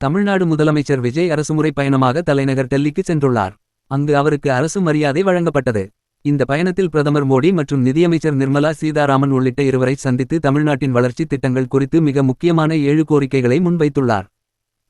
தமிழ்நாடு முதலமைச்சர் விஜய் அரசுமுறை பயணமாக தலைநகர் டெல்லிக்கு சென்றுள்ளார். அங்கு அவருக்கு அரசு மரியாதை வழங்கப்பட்டது. இந்த பயணத்தில் பிரதமர் மோடி மற்றும் நிதியமைச்சர் நிர்மலா சீதாராமன் உள்ளிட்ட இருவரை சந்தித்து தமிழ்நாட்டின் வளர்ச்சி திட்டங்கள் குறித்து மிக முக்கியமான 7 கோரிக்கைகளை முன்வைத்துள்ளார்.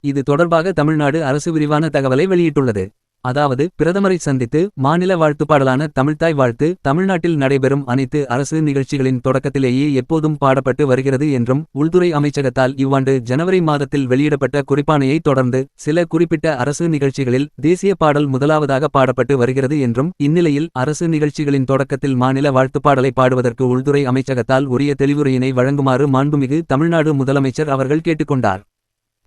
இது தொடர்பாக தமிழ்நாடு அரசு விரிவான தகவலை வெளியிட்டுள்ளது. அதாவது, பிரதமரை சந்தித்து மாநில வாழ்த்துப்பாடலான தமிழ்த்தாய் வாழ்த்து தமிழ்நாட்டில் நடைபெறும் அனைத்து அரசு நிகழ்ச்சிகளின் தொடக்கத்திலேயே எப்போதும் பாடப்பட்டு வருகிறது என்றும், உள்துறை அமைச்சகத்தால் இவ்வாண்டு ஜனவரி மாதத்தில் வெளியிடப்பட்ட குறிப்பாணையை தொடர்ந்து சில குறிப்பிட்ட அரசு நிகழ்ச்சிகளில் தேசிய பாடல் முதலாவதாக பாடப்பட்டு வருகிறது என்றும், இந்நிலையில் அரசு நிகழ்ச்சிகளின் தொடக்கத்தில் மாநில வாழ்த்துப்பாடலை பாடுவதற்கு உள்துறை அமைச்சகத்தால் உரிய தெளிவுரையினை வழங்குமாறு மாண்புமிகு தமிழ்நாடு முதலமைச்சர் அவர்கள் கேட்டுக்கொண்டார்.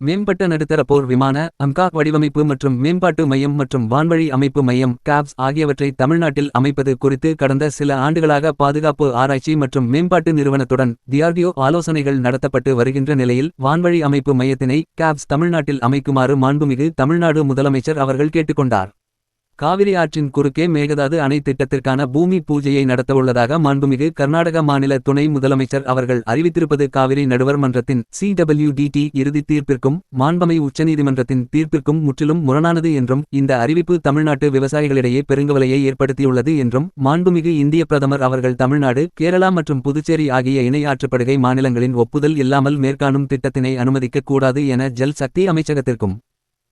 மேம்பட்ட நடுத்தர போர் விமான அம்காக் வடிவமைப்பு மற்றும் மேம்பாட்டு மையம் மற்றும் வான்வழி அமைப்பு மையம் காப்ஸ் ஆகியவற்றை தமிழ்நாட்டில் அமைப்பது குறித்து கடந்த சில ஆண்டுகளாக பாதுகாப்பு ஆராய்ச்சி மற்றும் மேம்பாட்டு நிறுவனத்துடன் டிஆர்டிஓ ஆலோசனைகள் நடத்தப்பட்டு வருகின்ற நிலையில் வான்வழி அமைப்பு மையத்தினை காப்ஸ் தமிழ்நாட்டில் அமைக்குமாறு மாண்புமிகு தமிழ்நாடு முதலமைச்சர் அவர்கள் கேட்டுக்கொண்டார். காவிரி ஆற்றின் குறுக்கே மேகதாது அணை திட்டத்திற்கான பூமி பூஜையை நடத்தவுள்ளதாக மாண்புமிகு கர்நாடக மாநில துணை முதலமைச்சர் அவர்கள் அறிவித்திருப்பது காவிரி நடுவர் மன்றத்தின் CWDT இறுதி தீர்ப்பிற்கும் மாண்பமை உச்சநீதிமன்றத்தின் தீர்ப்பிற்கும் முற்றிலும் முரணானது என்றும், இந்த அறிவிப்பு தமிழ்நாட்டு விவசாயிகளிடையே பெருங்கவலையை ஏற்படுத்தியுள்ளது என்றும், மாண்புமிகு இந்திய பிரதமர் அவர்கள் தமிழ்நாடு, கேரளா மற்றும் புதுச்சேரி ஆகிய இணை ஆற்றுப்படுகை மாநிலங்களின் ஒப்புதல் இல்லாமல் மேற்காணும் திட்டத்தினை அனுமதிக்க கூடாது என ஜல் சக்தி அமைச்சகத்திற்கும்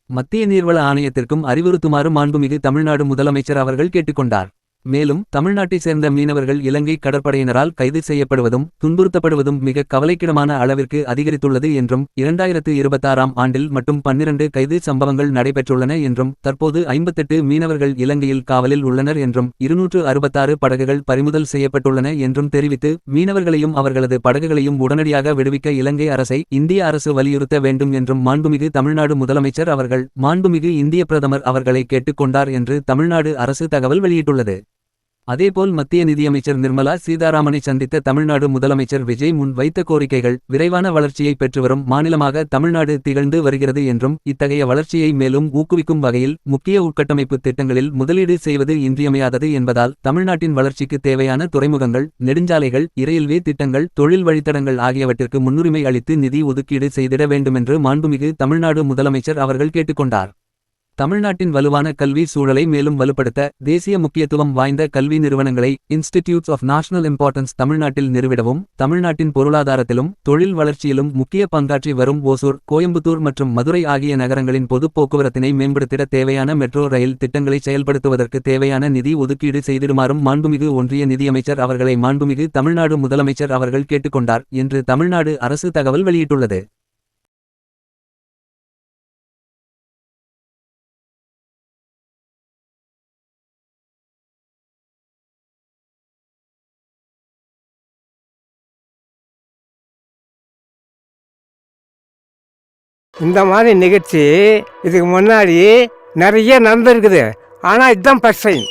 மத்திய நீர்வள ஆணையத்திற்கும் அறிவுறுத்துமாறு மாண்புமிகு தமிழ்நாடு முதலமைச்சர் அவர்கள் கேட்டுக்கொண்டார். மேலும், தமிழ்நாட்டைச் சேர்ந்த மீனவர்கள் இலங்கை கடற்படையினரால் கைது செய்யப்படுவதும் துன்புறுத்தப்படுவதும் மிக கவலைக்கிடமான அளவிற்கு அதிகரித்துள்ளது என்றும், 2026ஆம் ஆண்டில் மட்டும் 12 கைது சம்பவங்கள் நடைபெற்றுள்ளன என்றும், தற்போது 58 மீனவர்கள் இலங்கையில் காவலில் உள்ளனர் என்றும், 266 படகுகள் பறிமுதல் செய்யப்பட்டுள்ளன என்றும் தெரிவித்து, மீனவர்களையும் அவர்களது படகுகளையும் உடனடியாக விடுவிக்க இலங்கை அரசை இந்திய அரசு வலியுறுத்த வேண்டும் என்றும் மாண்புமிகு தமிழ்நாடு முதலமைச்சர் அவர்கள் மாண்புமிகு இந்திய பிரதமர் அவர்களை கேட்டுக்கொண்டார் என்று தமிழ்நாடு அரசு தகவல் வெளியிட்டுள்ளது. அதேபோல் மத்திய நிதியமைச்சர் நிர்மலா சீதாராமனை சந்தித்த தமிழ்நாடு முதலமைச்சர் விஜய் முன் வைத்த கோரிக்கைகள், விரைவான வளர்ச்சியை பெற்றுவரும் மாநிலமாக தமிழ்நாடு திகழ்ந்து வருகிறது என்றும், இத்தகைய வளர்ச்சியை மேலும் ஊக்குவிக்கும் வகையில் முக்கிய உட்கட்டமைப்பு திட்டங்களில் முதலீடு செய்வது இன்றியமையாதது என்பதால், தமிழ்நாட்டின் வளர்ச்சிக்கு தேவையான துறைமுகங்கள், நெடுஞ்சாலைகள், இரயில்வே திட்டங்கள், தொழில் வழித்தடங்கள் ஆகியவற்றிற்கு முன்னுரிமை அளித்து நிதி ஒதுக்கீடு செய்திட வேண்டுமென்று மாண்புமிகு தமிழ்நாடு முதலமைச்சர் அவர்கள் கேட்டுக்கொண்டார். தமிழ்நாட்டின் வலுவான கல்வி சூழலை மேலும் வலுப்படுத்த தேசிய முக்கியத்துவம் வாய்ந்த கல்வி நிறுவனங்களை இன்ஸ்டிடியூட்ஸ் ஆஃப் நேஷனல் இம்பார்ட்டன்ஸ் தமிழ்நாட்டில் நிறுவிடவும், தமிழ்நாட்டின் பொருளாதாரத்திலும் தொழில் வளர்ச்சியிலும் முக்கிய பங்காற்றி வரும் ஓசூர், கோயம்புத்தூர் மற்றும் மதுரை ஆகிய நகரங்களின் பொதுப் போக்குவரத்தினை மேம்படுத்திட தேவையான மெட்ரோ ரயில் திட்டங்களை செயல்படுத்துவதற்கு தேவையான நிதி ஒதுக்கீடு செய்திடுமாறும் மாண்புமிகு ஒன்றிய நிதியமைச்சர் அவர்களை மாண்புமிகு தமிழ்நாடு முதலமைச்சர் அவர்கள் கேட்டுக்கொண்டார் என்று தமிழ்நாடு அரசு தகவல் வெளியிட்டுள்ளது. இந்த மாதிரி நிகழ்ச்சி இதுக்கு முன்னாடி நிறைய நடந்திருக்குது. ஆனால் இதுதான் ஃபர்ஸ்ட் டைம்.